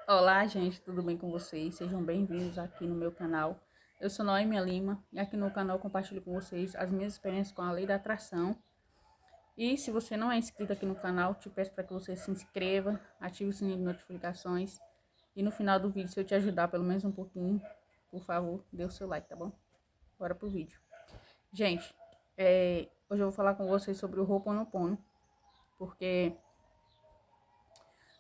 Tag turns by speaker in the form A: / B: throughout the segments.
A: Olá, gente, tudo bem com vocês? Sejam bem-vindos aqui no meu canal. Eu sou Noêmia Lima e aqui no canal eu compartilho com vocês as minhas experiências com a lei da atração. E se você não é inscrito aqui no canal, te peço para que você se inscreva, ative o sininho de notificações e no final do vídeo, se eu te ajudar pelo menos um pouquinho, por favor, dê o seu like, tá bom? Bora pro vídeo. Gente, hoje eu vou falar com vocês sobre o Ho'oponopono, porque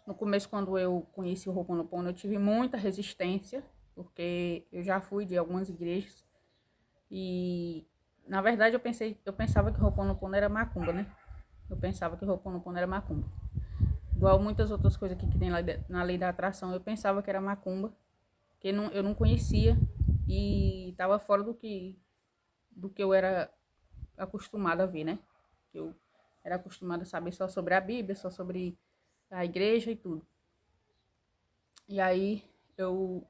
A: no começo, quando eu conheci o Ho'oponopono, eu tive muita resistência, porque eu já fui de algumas igrejas e, na verdade, eu pensava que o Ho'oponopono era macumba, né? Eu pensava que o Ho'oponopono era macumba. Igual muitas outras coisas aqui que tem na lei da atração, eu pensava que era macumba, que eu não conhecia e estava fora do que eu era acostumada a ver, né? Eu era acostumada a saber só sobre a Bíblia, só sobre a igreja e tudo. E aí eu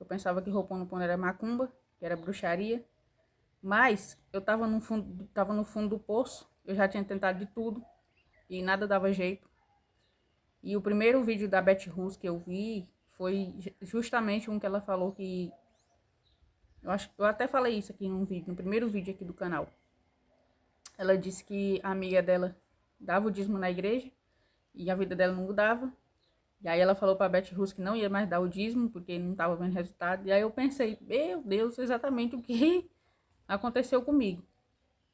A: pensava que Ho'oponopono era macumba, que era bruxaria, mas eu tava no fundo do poço, eu já tinha tentado de tudo e nada dava jeito. E o primeiro vídeo da Beth Russo que eu vi foi justamente um que ela falou que eu até falei isso aqui num vídeo, no primeiro vídeo aqui do canal. Ela disse que a amiga dela dava o dízimo na igreja e a vida dela não mudava. E aí ela falou pra Beth Russo que não ia mais dar o dízimo, porque não estava vendo resultado. E aí eu pensei, meu Deus, exatamente o que aconteceu comigo.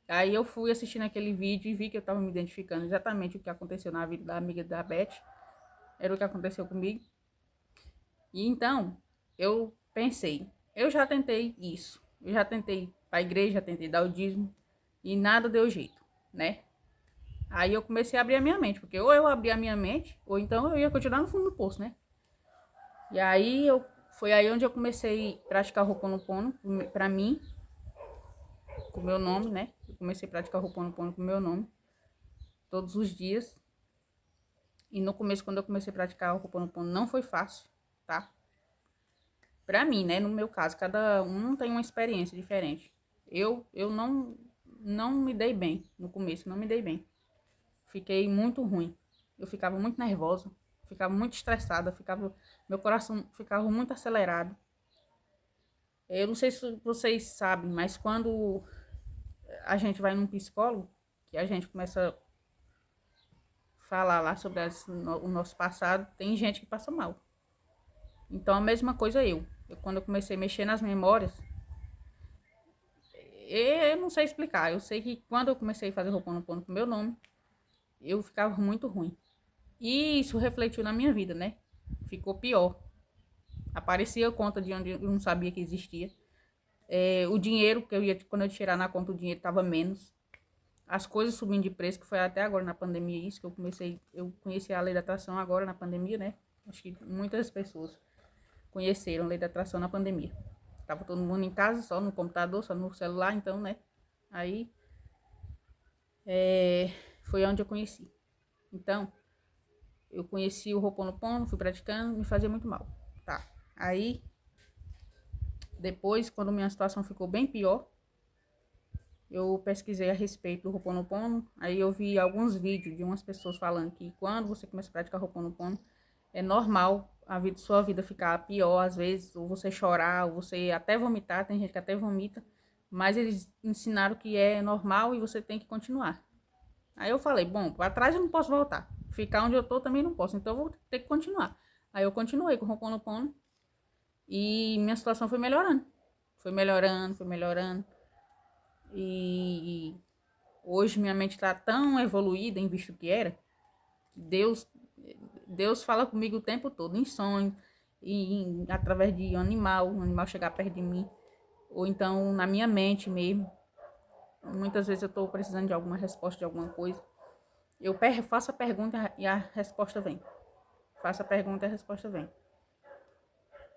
A: Aí eu fui assistindo aquele vídeo e vi que eu estava me identificando exatamente o que aconteceu na vida da amiga da Beth. Era o que aconteceu comigo. E então, eu pensei, eu já tentei isso. Eu já tentei ir pra igreja, já tentei dar o dízimo. E nada deu jeito, né? Aí eu comecei a abrir a minha mente, porque ou eu abria a minha mente, ou então eu ia continuar no fundo do poço, né? E aí foi aí onde eu comecei a praticar o Ho'oponopono pra mim, com o meu nome, né? Eu comecei a praticar o Ho'oponopono com o meu nome, todos os dias. E no começo, quando eu comecei a praticar o Ho'oponopono, não foi fácil, tá? Pra mim, né? No meu caso, cada um tem uma experiência diferente. Eu não me dei bem no começo, não me dei bem. Fiquei muito ruim. Eu ficava muito nervosa, ficava muito estressada, meu coração ficava muito acelerado. Eu não sei se vocês sabem, mas quando a gente vai num psicólogo, que a gente começa a falar lá sobre o nosso passado, tem gente que passa mal. Então a mesma coisa quando eu comecei a mexer nas memórias, eu não sei explicar. Eu sei que quando eu comecei a fazer Ho'oponopono com meu nome, eu ficava muito ruim. E isso refletiu na minha vida, né? Ficou pior. Aparecia conta de onde eu não sabia que existia. O dinheiro que quando eu tirar na conta, o dinheiro estava menos. As coisas subindo de preço, que foi até agora na pandemia isso, que eu conheci a lei da atração agora na pandemia, né? Acho que muitas pessoas conheceram a lei da atração na pandemia. Tava todo mundo em casa, só no computador, só no celular, então, né? Aí foi onde eu conheci. Então, eu conheci o Ho'oponopono, fui praticando, me fazia muito mal, tá? Aí, depois, quando minha situação ficou bem pior, eu pesquisei a respeito do Ho'oponopono, aí eu vi alguns vídeos de umas pessoas falando que quando você começa a praticar Ho'oponopono, é normal sua vida ficar pior, às vezes, ou você chorar, ou você até vomitar, tem gente que até vomita, mas eles ensinaram que é normal e você tem que continuar. Aí eu falei, bom, para trás eu não posso voltar, ficar onde eu tô também não posso, então eu vou ter que continuar. Aí eu continuei com o Ho'oponopono e minha situação foi melhorando, foi melhorando, foi melhorando. E hoje minha mente está tão evoluída em visto que era, que Deus fala comigo o tempo todo, em sonho, através de um animal chegar perto de mim, ou então na minha mente mesmo. Muitas vezes eu estou precisando de alguma resposta de alguma coisa. Eu faço a pergunta e a resposta vem. Faço a pergunta e a resposta vem.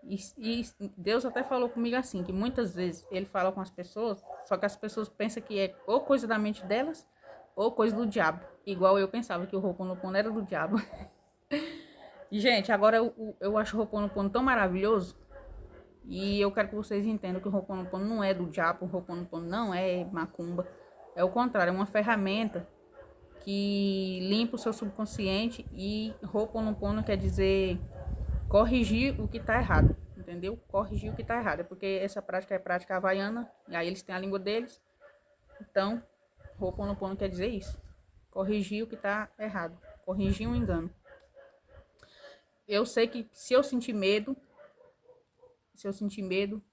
A: E Deus até falou comigo assim, que muitas vezes ele fala com as pessoas, só que as pessoas pensam que é ou coisa da mente delas, ou coisa do diabo. Igual eu pensava que o Ho'oponopono era do diabo. E, gente, agora eu acho o Ho'oponopono tão maravilhoso. E eu quero que vocês entendam que o Ho'oponopono não é do diabo, o Ho'oponopono não é macumba. É o contrário, é uma ferramenta que limpa o seu subconsciente. E Ho'oponopono quer dizer corrigir o que tá errado, entendeu? Corrigir o que tá errado, porque essa prática é prática havaiana, e aí eles têm a língua deles. Então, Ho'oponopono quer dizer isso. Corrigir o que tá errado, corrigir um engano. Eu sei que se eu sentir medo,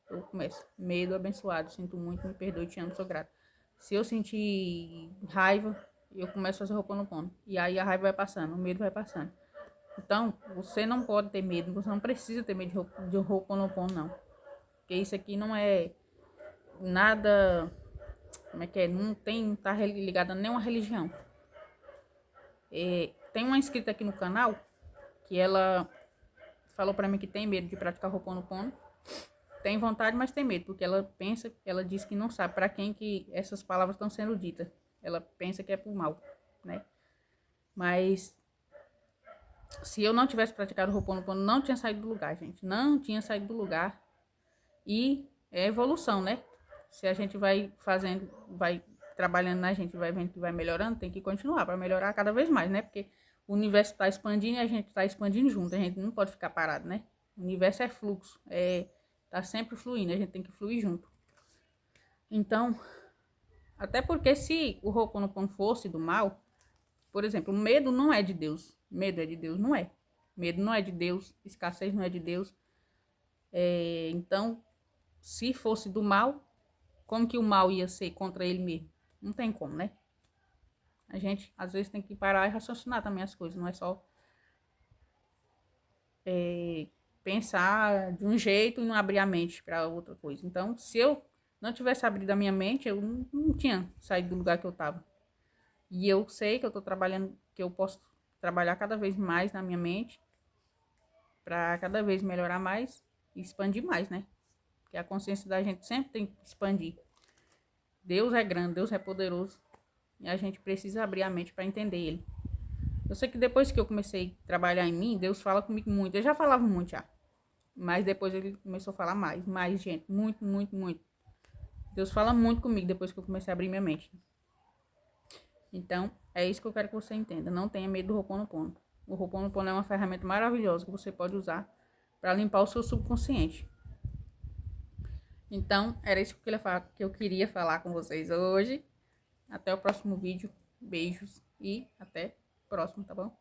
A: eu começo. Medo abençoado, sinto muito, me perdoe, te amo, sou grato. Se eu sentir raiva, eu começo a fazer Ho'oponopono. E aí a raiva vai passando, o medo vai passando. Então, você não pode ter medo, você não precisa ter medo de Ho'oponopono, não. Porque isso aqui não é nada, como é que é? Não tá ligado a nenhuma religião. Tem uma inscrita aqui no canal que ela falou pra mim que tem medo de praticar Ho'oponopono. Tem vontade, mas tem medo, porque ela diz que não sabe para quem que essas palavras estão sendo ditas. Ela pensa que é por mal, né? Mas se eu não tivesse praticado o Ho'oponopono, não tinha saído do lugar, gente. Não tinha saído do lugar. E é evolução, né? Se a gente vai fazendo, vai trabalhando na gente, vai vendo que vai melhorando, tem que continuar para melhorar cada vez mais, né? Porque o universo está expandindo e a gente está expandindo junto. A gente não pode ficar parado, né? O universo é fluxo, tá sempre fluindo, a gente tem que fluir junto. Então, até porque se o Ho'oponopono fosse do mal, por exemplo, o medo não é de Deus. Medo é de Deus, não é. Medo não é de Deus, escassez não é de Deus. Então, se fosse do mal, como que o mal ia ser contra ele mesmo? Não tem como, né? A gente, às vezes, tem que parar e raciocinar também as coisas. Não é só pensar de um jeito e não abrir a mente para outra coisa. Então, se eu não tivesse abrido a minha mente, eu não tinha saído do lugar que eu estava. E eu sei que eu estou trabalhando, que eu posso trabalhar cada vez mais na minha mente para cada vez melhorar mais e expandir mais, né? Porque a consciência da gente sempre tem que expandir. Deus é grande, Deus é poderoso e a gente precisa abrir a mente para entender Ele. Eu sei que depois que eu comecei a trabalhar em mim, Deus fala comigo muito. Eu já falava muito já, mas depois Ele começou a falar mais, gente, muito, muito, muito. Deus fala muito comigo depois que eu comecei a abrir minha mente. Então, é isso que eu quero que você entenda. Não tenha medo do Ho'oponopono. O Ho'oponopono é uma ferramenta maravilhosa que você pode usar para limpar o seu subconsciente. Então, era isso que eu queria falar com vocês hoje. Até o próximo vídeo. Beijos e até o próximo, tá bom?